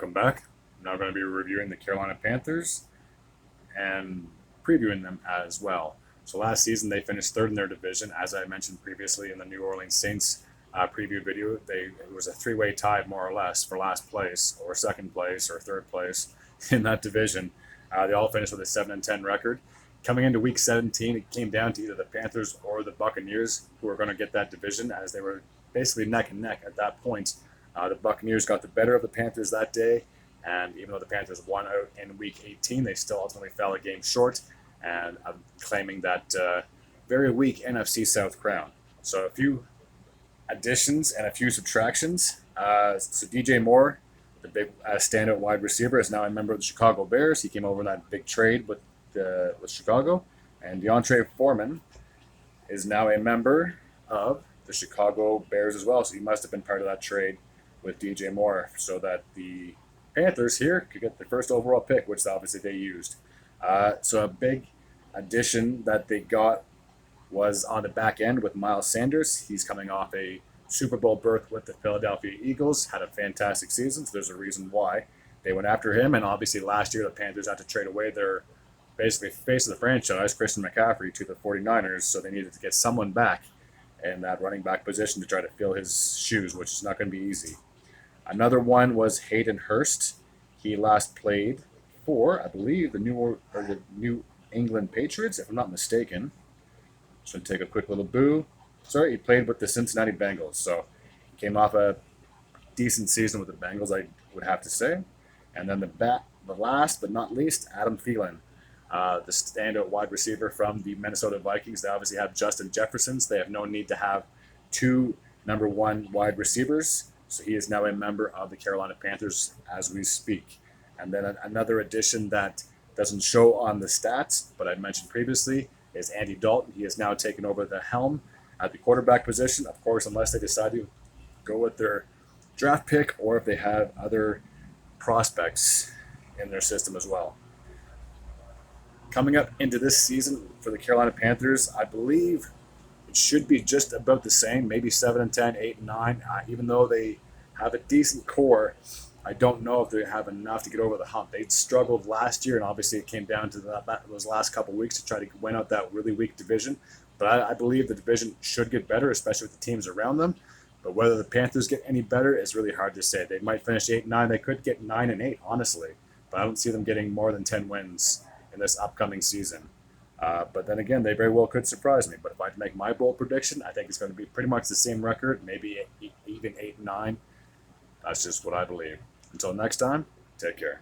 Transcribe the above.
Welcome back. I'm now going to be reviewing the Carolina Panthers and previewing them as well. So last season they finished third in their division, as I mentioned previously in the New Orleans Saints preview video. It was a three-way tie more or less for last place or second place or third place in that division. They all finished with a 7-10 record. Coming into Week 17, it came down to either the Panthers or the Buccaneers who were going to get that division, as they were basically neck and neck at that point. The Buccaneers got the better of the Panthers that day, and even though the Panthers won out in Week 18, they still ultimately fell a game short, and claiming that very weak NFC South crown. So a few additions and a few subtractions. So DJ Moore, the big standout wide receiver, is now a member of the Chicago Bears. He came over in that big trade with Chicago, and DeAndre Foreman is now a member of the Chicago Bears as well. So he must have been part of that trade with DJ Moore, so that the Panthers here could get the first overall pick, which obviously they used. So a big addition that they got was on the back end with Miles Sanders. He's coming off a Super Bowl berth with the Philadelphia Eagles, had a fantastic season, so there's a reason why they went after him. And obviously last year the Panthers had to trade away their basically face of the franchise, Christian McCaffrey, to the 49ers, so they needed to get someone back in that running back position to try to fill his shoes, which is not going to be easy. Another one was Hayden Hurst. He last played for, I believe, the New England Patriots, if I'm not mistaken. Just going to take a quick little boo. Sorry, he played with the Cincinnati Bengals, so he came off a decent season with the Bengals, I would have to say. And then the last but not least, Adam Thielen, the standout wide receiver from the Minnesota Vikings. They obviously have Justin Jefferson, so they have no need to have two number one wide receivers. So he is now a member of the Carolina Panthers as we speak. And then another addition that doesn't show on the stats, but I mentioned previously, is Andy Dalton. He has now taken over the helm at the quarterback position, of course, unless they decide to go with their draft pick or if they have other prospects in their system as well. Coming up into this season for the Carolina Panthers, I believe it should be just about the same, maybe 7-10, 8-9. Even though they have a decent core, I don't know if they have enough to get over the hump. They struggled last year, and obviously it came down to those last couple of weeks to try to win out that really weak division. But I believe the division should get better, especially with the teams around them. But whether the Panthers get any better is really hard to say. They might finish 8-9. They could get 9-8, honestly. But I don't see them getting more than 10 wins in this upcoming season. But then again, they very well could surprise me. But if I had to make my bold prediction, I think it's going to be pretty much the same record, maybe even 8-9. That's just what I believe. Until next time, take care.